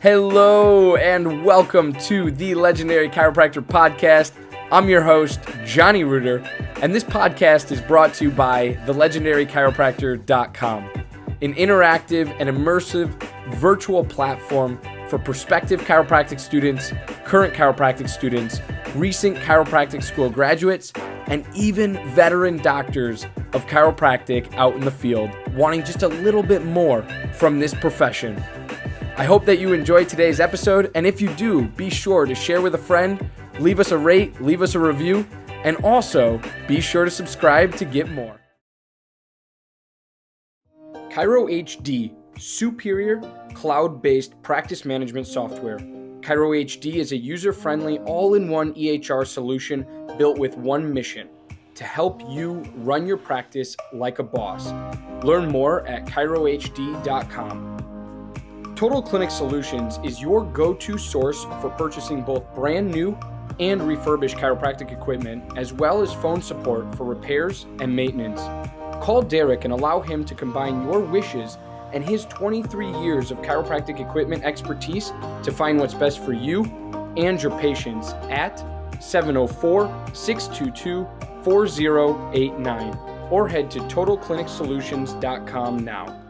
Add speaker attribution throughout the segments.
Speaker 1: Hello and welcome to the Legendary Chiropractor Podcast. I'm your host, Johnny Reuter, and this podcast is brought to you by thelegendarychiropractor.com, an interactive and immersive virtual platform for prospective chiropractic students, current chiropractic students, recent chiropractic school graduates, and even veteran doctors of chiropractic out in the field wanting just a little bit more from this profession. I hope that you enjoyed today's episode, and if you do, be sure to share with a friend, leave us a rate, leave us a review, and also be sure to subscribe to get more. Chiro HD, superior cloud-based practice management software. Chiro HD is a user-friendly, all-in-one EHR solution built with one mission: to help you run your practice like a boss. Learn more at chirohd.com. Total Clinic Solutions is your go-to source for purchasing both brand new and refurbished chiropractic equipment, as well as phone support for repairs and maintenance. Call Derek and allow him to combine your wishes and his 23 years of chiropractic equipment expertise to find what's best for you and your patients at 704-622-4089 or head to totalclinicsolutions.com now.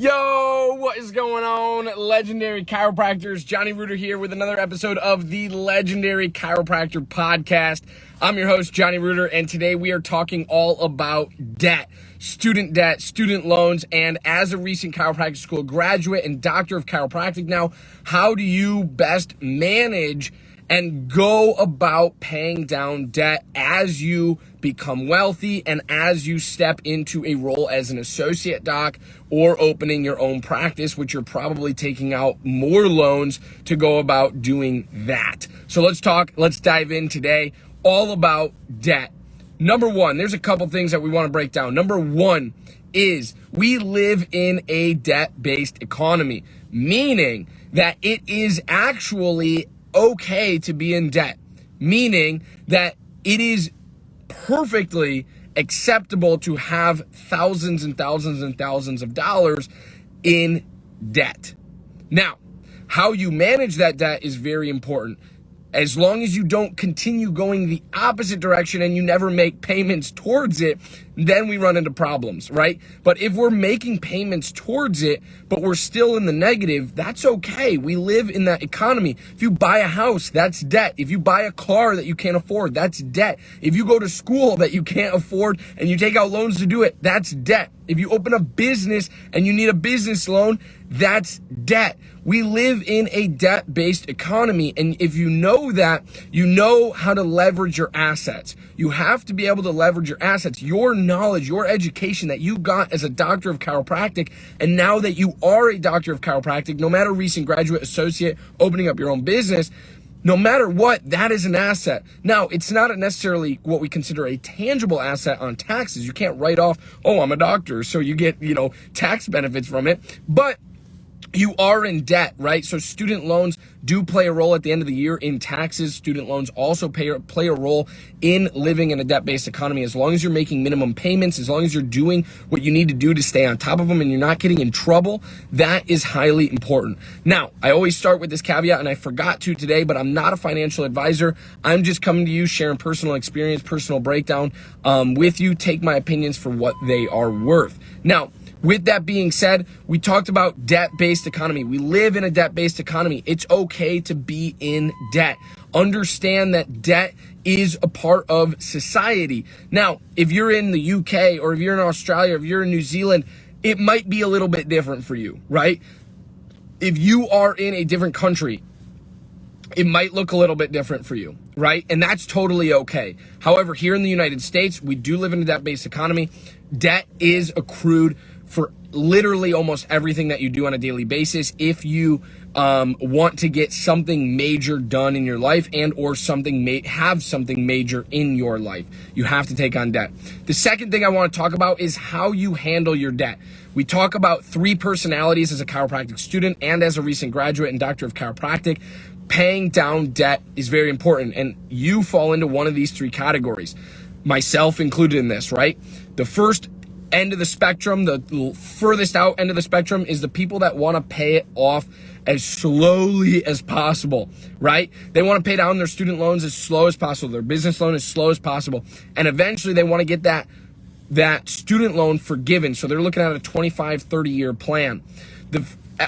Speaker 1: Yo, what is going on, Legendary Chiropractors? Johnny Reuter here with another episode of the Legendary Chiropractor Podcast. I'm your host, Johnny Reuter, and today we are talking all about debt, student loans, and as a recent chiropractic school graduate and doctor of chiropractic now, how do you best manage and go about paying down debt as you become wealthy and as you step into a role as an associate doc or opening your own practice, which you're probably taking out more loans to go about doing that. So let's dive in today all about debt. Number one, there's a couple things that we want to break down. Number one is we live in a debt-based economy, meaning that it is actually okay to be in debt, meaning that it is perfectly acceptable to have thousands and thousands and thousands of dollars in debt. Now, how you manage that debt is very important. As long as you don't continue going the opposite direction and you never make payments towards it, then we run into problems, right? But if we're making payments towards it, but we're still in the negative, that's okay. We live in that economy. If you buy a house, that's debt. If you buy a car that you can't afford, that's debt. If you go to school that you can't afford and you take out loans to do it, that's debt. If you open a business and you need a business loan, that's debt. We live in a debt-based economy, and if you know that, you know how to leverage your assets. You have to be able to leverage your assets, your knowledge, your education that you got as a doctor of chiropractic, and now that you are a doctor of chiropractic, no matter recent graduate, associate, opening up your own business, no matter what, that is an asset. Now, it's not necessarily what we consider a tangible asset on taxes. You can't write off, oh, I'm a doctor, so you get, tax benefits from it, but you are in debt, right? So student loans do play a role at the end of the year in taxes. Student loans also play a role in living in a debt-based economy. As long as you're making minimum payments, as long as you're doing what you need to do to stay on top of them and you're not getting in trouble, that is highly important. Now, I always start with this caveat, and I forgot to today, but I'm not a financial advisor. I'm just coming to you, sharing personal experience, personal breakdown with you. Take my opinions for what they are worth. Now, with that being said, we talked about debt-based economy. We live in a debt-based economy. It's okay to be in debt. Understand that debt is a part of society. Now, if you're in the UK or if you're in Australia, or if you're in New Zealand, it might be a little bit different for you, right? If you are in a different country, it might look a little bit different for you, right? And that's totally okay. However, here in the United States, we do live in a debt-based economy. Debt is accrued for literally almost everything that you do on a daily basis. If you want to get something major done in your life and or have something major in your life, you have to take on debt. The second thing I want to talk about is how you handle your debt. We talk about three personalities as a chiropractic student and as a recent graduate and doctor of chiropractic. Paying down debt is very important, and you fall into one of these three categories, myself included in this, right? The first end of the spectrum, the furthest out end of the spectrum, is the people that want to pay it off as slowly as possible, right? They want to pay down their student loans as slow as possible, their business loan as slow as possible. And eventually they want to get that student loan forgiven. So they're looking at a 25, 30-year plan. The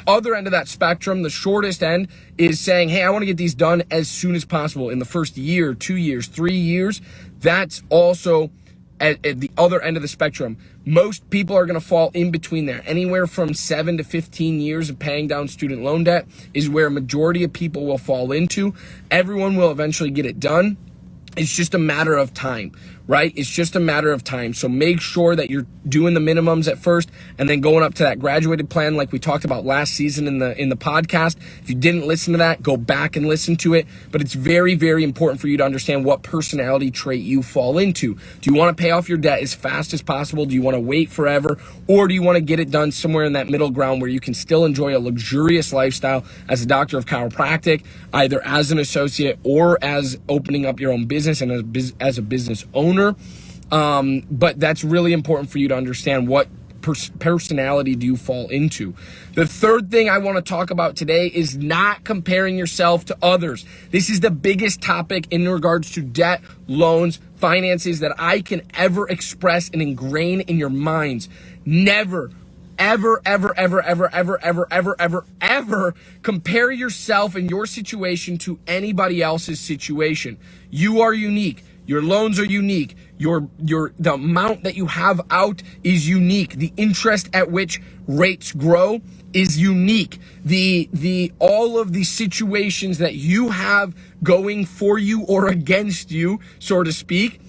Speaker 1: other end of that spectrum, the shortest end, is saying, hey, I want to get these done as soon as possible in the first year, 2 years, 3 years. That's also at the other end of the spectrum. Most people are going to fall in between there. Anywhere from 7 to 15 years of paying down student loan debt is where a majority of people will fall into. Everyone will eventually get it done. It's just a matter of time, right? It's just a matter of time. So make sure that you're doing the minimums at first and then going up to that graduated plan like we talked about last season in the podcast. If you didn't listen to that, go back and listen to it. But it's very, very important for you to understand what personality trait you fall into. Do you want to pay off your debt as fast as possible? Do you want to wait forever? Or do you want to get it done somewhere in that middle ground where you can still enjoy a luxurious lifestyle as a doctor of chiropractic, either as an associate or as opening up your own business and as a business owner? But that's really important for you to understand what personality do you fall into. The third thing I want to talk about today is not comparing yourself to others. This is the biggest topic in regards to debt, loans, finances that I can ever express and ingrain in your minds. Never, ever compare yourself and your situation to anybody else's situation. You are unique. Your loans are unique. The amount that you have out is unique. The interest at which rates grow is unique. All of the situations that you have going for you or against you, so to speak,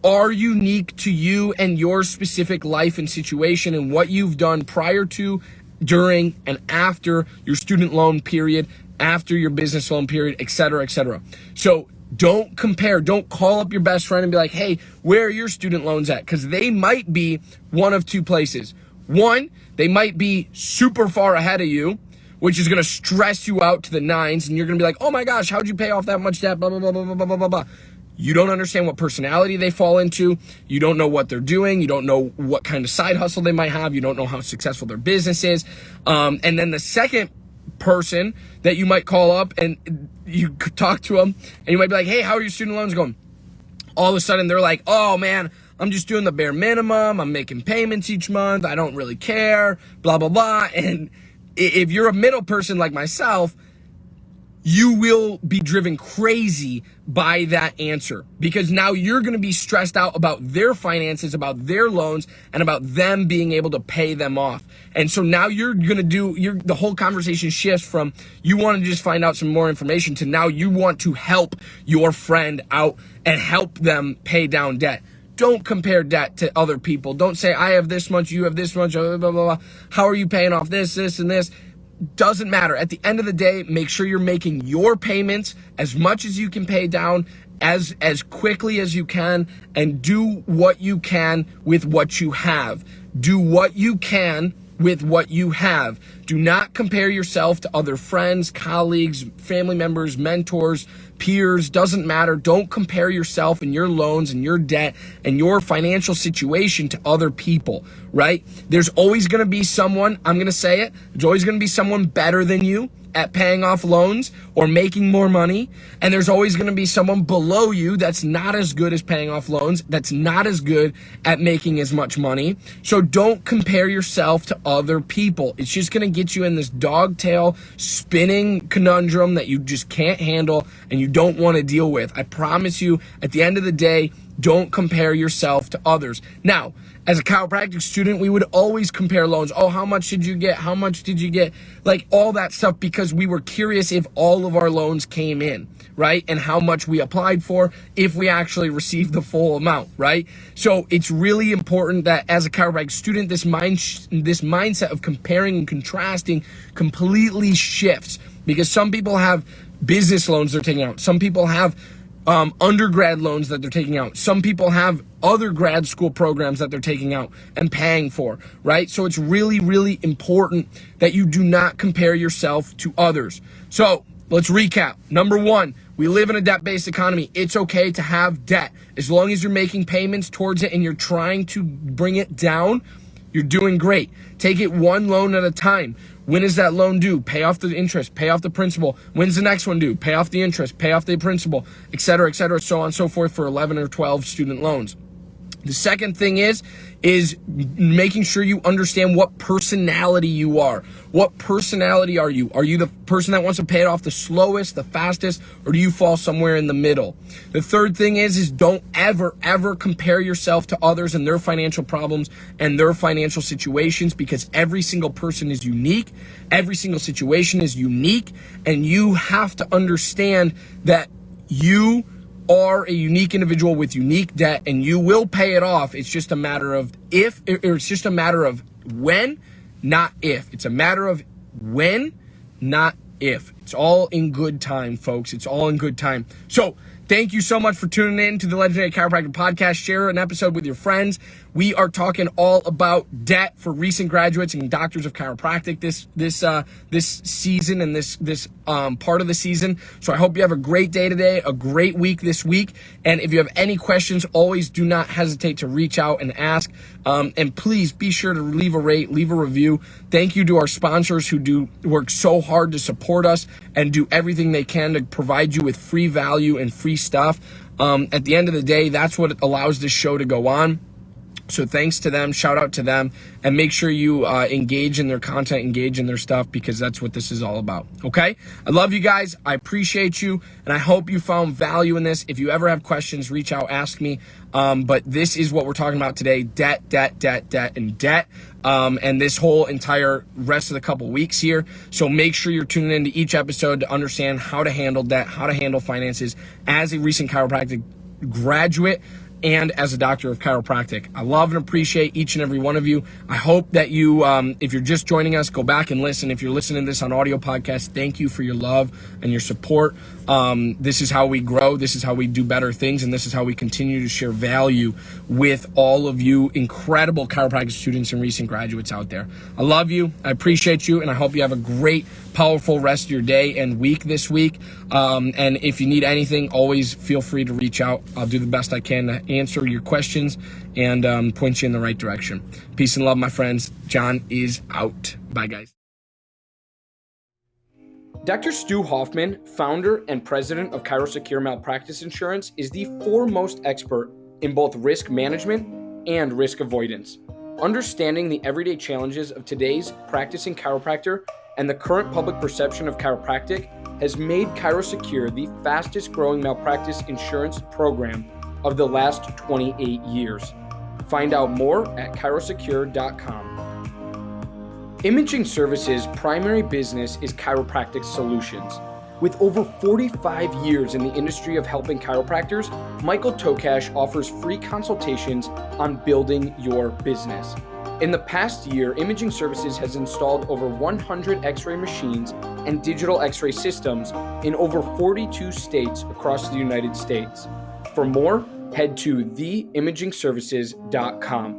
Speaker 1: are unique to you and your specific life and situation and what you've done prior to, during, and after your student loan period, after your business loan period, et cetera, et cetera. So don't compare. Don't call up your best friend and be like, hey, where are your student loans at? Because they might be one of two places. One, they might be super far ahead of you, which is going to stress you out to the nines, and you're going to be like, oh my gosh, how'd you pay off that much debt? Blah, blah, blah, blah, blah, blah, blah, blah. You don't understand what personality they fall into. You don't know what they're doing. You don't know what kind of side hustle they might have. You don't know how successful their business is. And then the second person that you might call up and you could talk to them and you might be like, hey, how are your student loans going? All of a sudden they're like, oh man, I'm just doing the bare minimum. I'm making payments each month. I don't really care, blah, blah, blah. And if you're a middle person like myself, you will be driven crazy by that answer, because now you're going to be stressed out about their finances, about their loans, and about them being able to pay them off. And so now you're going to the whole conversation shifts from you want to just find out some more information to now you want to help your friend out and help them pay down debt. Don't compare debt to other people. Don't say, I have this much, you have this much, blah, blah, blah, blah. How are you paying off this, and this? Doesn't matter. At the end of the day, make sure you're making your payments as much as you can pay down as quickly as you can, and do what you can with what you have. Do what you can with what you have. Do not compare yourself to other friends, colleagues, family members, mentors, peers. Doesn't matter. Don't compare yourself and your loans and your debt and your financial situation to other people, right? There's always going to be someone, I'm going to say it, there's always going to be someone better than you at paying off loans or making more money. And there's always going to be someone below you that's not as good as paying off loans, that's not as good at making as much money. So don't compare yourself to other people. It's just going to get you in this dogtail spinning conundrum that you just can't handle and you don't want to deal with. I promise you, at the end of the day, don't compare yourself to others. Now, as a chiropractic student, we would always compare loans. Oh, how much did you get? How much did you get? Like all that stuff, because we were curious if all of our loans came in, right? And how much we applied for, if we actually received the full amount, right? So it's really important that as a chiropractic student, this mindset of comparing and contrasting completely shifts, because some people have business loans they're taking out. Some people have undergrad loans that they're taking out. Some people have other grad school programs that they're taking out and paying for, right? So it's really, really important that you do not compare yourself to others. So let's recap. Number one, we live in a debt-based economy. It's okay to have debt. As long as you're making payments towards it and you're trying to bring it down, You're doing great. Take it one loan at a time. When is that loan due? Pay off the interest, pay off the principal. When's the next one due? Pay off the interest, pay off the principal, et cetera, so on and so forth for 11 or 12 student loans. The second thing is making sure you understand what personality you are. What personality are you? Are you the person that wants to pay it off the slowest, the fastest, or do you fall somewhere in the middle? The third thing is don't ever compare yourself to others and their financial problems and their financial situations, because every single person is unique. Every single situation is unique, and you have to understand that you are a unique individual with unique debt, and you will pay it off. It's just a matter of if, or it's just a matter of when, not if. It's a matter of when, not if. It's all in good time, folks. It's all in good time. So thank you so much for tuning in to the Legendary Chiropractic Podcast. Share an episode with your friends. We are talking all about debt for recent graduates and doctors of chiropractic this season and this part of the season. So I hope you have a great day today, a great week this week. And if you have any questions, always do not hesitate to reach out and ask. And please be sure to leave a rate, leave a review. Thank you to our sponsors who do work so hard to support us and do everything they can to provide you with free value and free stuff. At the end of the day, that's what allows this show to go on. So thanks to them, shout out to them, and make sure you engage in their content, engage in their stuff, because that's what this is all about, okay? I love you guys. I appreciate you, and I hope you found value in this. If you ever have questions, reach out, ask me. But this is what we're talking about today: debt, and debt. And this whole entire rest of the couple weeks here. So make sure you're tuning into each episode to understand how to handle debt, how to handle finances as a recent chiropractic graduate and as a doctor of chiropractic. I love and appreciate each and every one of you. I hope that you, if you're just joining us, go back and listen. If you're listening to this on audio podcast, thank you for your love and your support. This is how we grow. This is how we do better things. And this is how we continue to share value with all of you incredible chiropractic students and recent graduates out there. I love you. I appreciate you. And I hope you have a great, powerful rest of your day and week this week. And if you need anything, always feel free to reach out. I'll do the best I can to answer your questions and point you in the right direction. Peace and love, my friends. John is out. Bye, guys. Dr. Stu Hoffman, founder and president of Chiropractic Malpractice Insurance, is the foremost expert in both risk management and risk avoidance. Understanding the everyday challenges of today's practicing chiropractor and the current public perception of chiropractic has made Chiropractic the fastest growing malpractice insurance program of the last 28 years. Find out more at chiropractic.com. Imaging Services' primary business is chiropractic solutions. With over 45 years in the industry of helping chiropractors, Michael Tokash offers free consultations on building your business. In the past year, Imaging Services has installed over 100 X-ray machines and digital X-ray systems in over 42 states across the United States. For more, head to theimagingservices.com.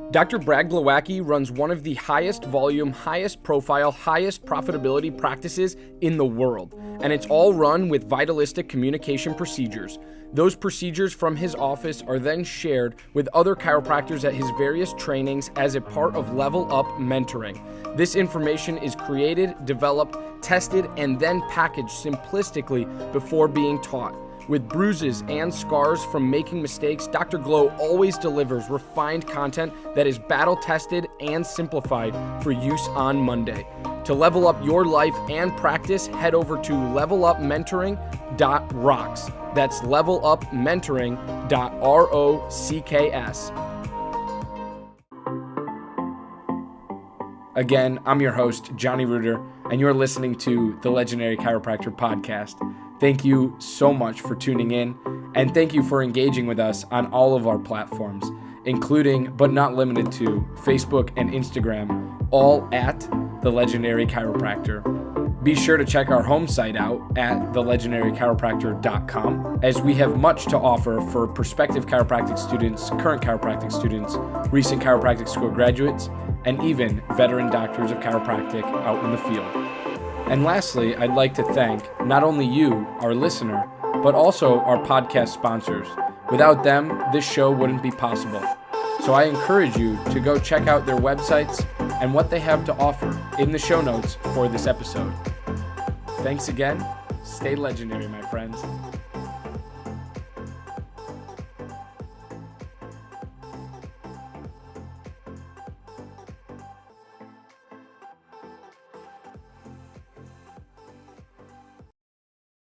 Speaker 1: Dr. Brad Glowacki runs one of the highest volume, highest profile, highest profitability practices in the world, and it's all run with vitalistic communication procedures. Those procedures from his office are then shared with other chiropractors at his various trainings as a part of Level Up Mentoring. This information is created, developed, tested, and then packaged simplistically before being taught. With bruises and scars from making mistakes, Dr. Glow always delivers refined content that is battle-tested and simplified for use on Monday. To level up your life and practice, head over to levelupmentoring.rocks. That's levelupmentoring.rocks. Again, I'm your host, Johnny Reuter, and you're listening to the Legendary Chiropractor Podcast. Thank you so much for tuning in, and thank you for engaging with us on all of our platforms, including, but not limited to, Facebook and Instagram, all at The Legendary Chiropractor. Be sure to check our home site out at thelegendarychiropractor.com, as we have much to offer for prospective chiropractic students, current chiropractic students, recent chiropractic school graduates, and even veteran doctors of chiropractic out in the field. And lastly, I'd like to thank not only you, our listener, but also our podcast sponsors. Without them, this show wouldn't be possible. So I encourage you to go check out their websites and what they have to offer in the show notes for this episode. Thanks again. Stay legendary, my friends.